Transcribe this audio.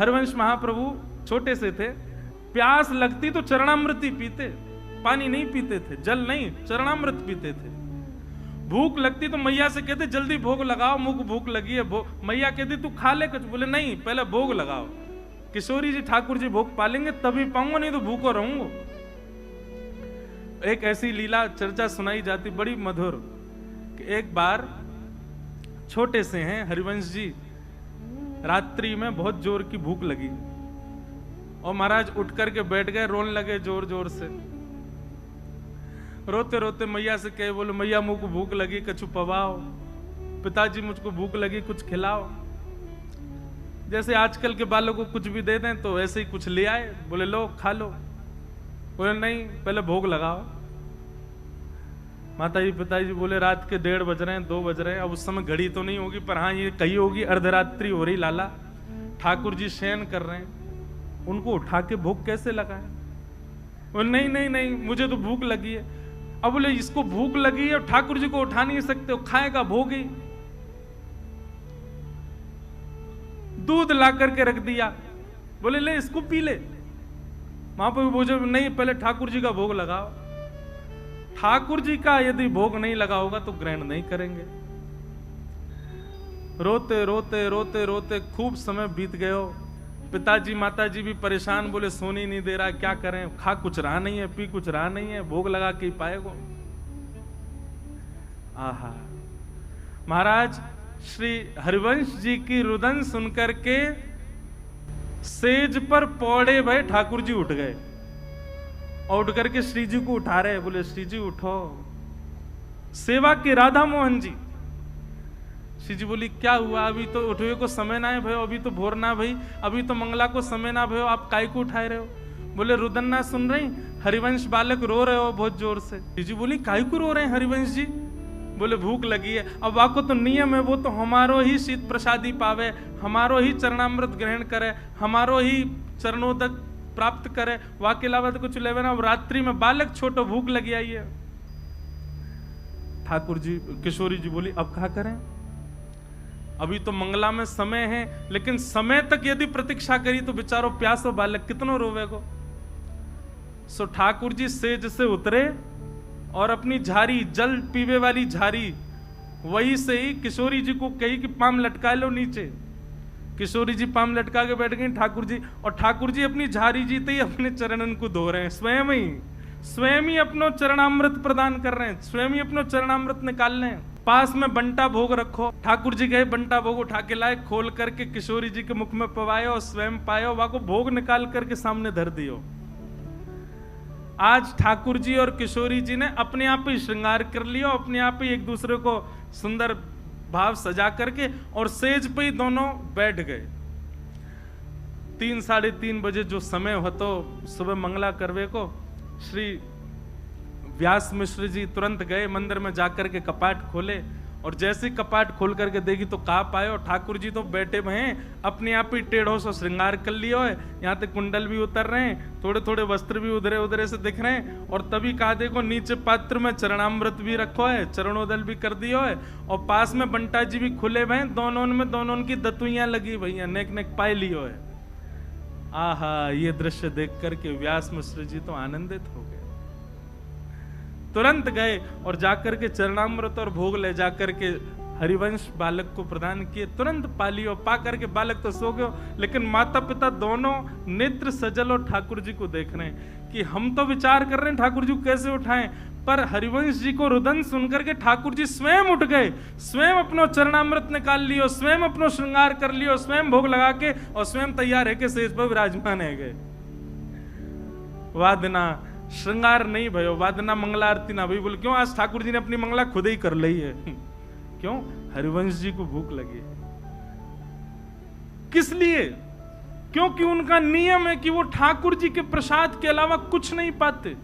हरिवंश महाप्रभु छोटे से थे, प्यास लगती तो चरणामृत ही पीते, पानी नहीं पीते थे, जल नहीं, चरणामृत पीते थे। भूख लगती तो मैया से कहते जल्दी भोग लगाओ, मुझको भूख लगी है। मैया कहती तू खा ले कुछ, बोले नहीं पहले भोग लगाओ। किशोरी जी ठाकुर जी भोग पालेंगे तभी पाऊंगा, नहीं तो भूखो रहूंगा। एक ऐसी लीला चर्चा सुनाई जाती बड़ी मधुर कि एक बार छोटे से हैं हरिवंश जी, रात्रि में बहुत जोर की भूख लगी और महाराज उठ करके बैठ गए, रोने लगे जोर जोर से। रोते रोते मैया से कहे, बोले मैया मुझको भूख लगी, कछु पवाओ। पिताजी मुझको भूख लगी, कुछ खिलाओ। जैसे आजकल के बालों को कुछ भी दे दें तो ऐसे ही कुछ ले आए, बोले लो खा लो। बोले नहीं पहले भोग लगाओ। माता जी पिताजी बोले रात के 1:30 बज रहे हैं, 2 बज रहे हैं। अब उस समय घड़ी तो नहीं होगी, पर हाँ ये कही होगी अर्धरात्रि हो रही लाला, ठाकुर जी शयन कर रहे हैं, उनको उठा के भोग कैसे लगाए। बोले नहीं नहीं नहीं मुझे तो भूख लगी है। अब बोले इसको भूख लगी है, ठाकुर जी को उठा नहीं सकते, खाएगा भोग ही। दूध ला करके रख दिया, बोले ले इसको पी ले। महाप्रभु बोले नहीं पहले ठाकुर जी का भोग लगाओ। ठाकुर जी का यदि भोग नहीं लगा होगा तो ग्रहण नहीं करेंगे। रोते रोते रोते रोते खूब समय बीत गयो। पिताजी माताजी भी परेशान, बोले सोनी नहीं दे रहा, क्या करें, खा कुछ रहा नहीं है, पी कुछ रहा नहीं है, भोग लगा के ही पाएगो। आहा, महाराज श्री हरिवंश जी की रुदन सुनकर के सेज पर पौड़े भय ठाकुर जी उठ गए और उठ करके श्री जी को उठा रहे, बोले श्री जी उठो। सेवा के राधा मोहन जी। श्री जी बोली क्या हुआ, अभी तो उठवे को समय ना है भयो, अभी तो भोर ना भई, अभी तो मंगला को समय ना भयो, आप काय को उठाए रहे हो। बोले रुदन ना सुन रही, हरिवंश बालक रो रहे हो बहुत जोर से। श्री जी बोली काय को रो रहे हैं हरिवंश जी। बोले भूख लगी है। अब वाको तो नियम है, वो तो हमारो ही शीत प्रसादी पावे, हमारो ही चरणामृत ग्रहण करे, हमारो ही चरणोदक प्राप्त करे, वाके अलावा तो कुछ लेवे ना। अब रात्रि में बालक छोटो भूख लगी आई है। ठाकुर जी किशोरी जी बोली अब क्या करें, अभी तो मंगला में समय है, लेकिन समय तक यदि प्रतीक्षा करी तो बेचारो प्यासो बालक कितनो रोवेगो। सो ठाकुर जी सेज से उतरे और अपनी झारी, जल पीवे वाली झारी, वही से ही किशोरी जी को कही कि पाम लटका लो नीचे। किशोरी जी पाम लटका के बैठ गई ठाकुर जी, और ठाकुर जी अपनी झारी जीते ही अपने चरणन को धो रहे हैं, स्वयं ही अपनो चरणामृत प्रदान कर रहे हैं, स्वयं ही अपनो चरणामृत निकाल रहे हैं। पास में बंटा भोग रखो, ठाकुर जी गए बंटा भोग उठा के लाए, खोल करके किशोरी जी के मुख में पवाए और स्वयं पायो, वाको भोग निकाल करके सामने धर दियो। आज ठाकुर जी और किशोरी जी ने अपने आप ही श्रृंगार कर लिया, अपने आप ही एक दूसरे को सुंदर भाव सजा करके और सेज पे ही दोनों बैठ गए। 3 साढ़े 3 बजे जो समय हो तो सुबह मंगला करवे को श्री व्यास मिश्र जी तुरंत गए मंदिर में जाकर के कपाट खोले, और जैसे कपाट खोल करके देखी तो कहा पाए ठाकुर जी तो बैठे हुए हैं, अपने आप ही टेढ़ों से श्रृंगार कर लिया है, यहाँ तक कुंडल भी उतर रहे हैं, थोड़े थोड़े वस्त्र भी उधरे उधरे से दिख रहे हैं, और तभी कहा देखो नीचे पात्र में चरणामृत भी रखो है, चरणोदल भी कर दियो है, और पास में बंटा जी भी खुले हुए हैं, दोनों की दतुइयां लगी भैया, नेक नेक पाए लियो है। आहा, ये दृश्य देख करके व्यास मिश्र जी तो आनंदित हो गए। तुरंत गए और जाकर के चरणामृत और भोग ले जाकर के हरिवंश बालक को प्रदान किए, तुरंत पा लियो। पा करके बालक तो सो गयो, लेकिन माता पिता दोनों नेत्र सजल और ठाकुर जी को देख रहे हैं कि हम तो विचार कर रहे हैं ठाकुर जी को कैसे उठाएं, पर हरिवंश जी को रुदन सुनकर के ठाकुर जी स्वयं उठ गए, स्वयं अपनो चरणामृत निकाल लियो, स्वयं अपनो श्रृंगार कर लियो, स्वयं भोग लगा के और स्वयं तैयार है के सेज पर विराजमान है गए। वादना श्रृंगार नहीं भयो, वादना मंगला आरती ना भई। बोले क्यों, आज ठाकुर जी ने अपनी मंगला खुद ही कर ली है। क्यों, हरिवंश जी को भूख लगी है। किस लिए? क्योंकि उनका नियम है कि वो ठाकुर जी के प्रसाद के अलावा कुछ नहीं पाते।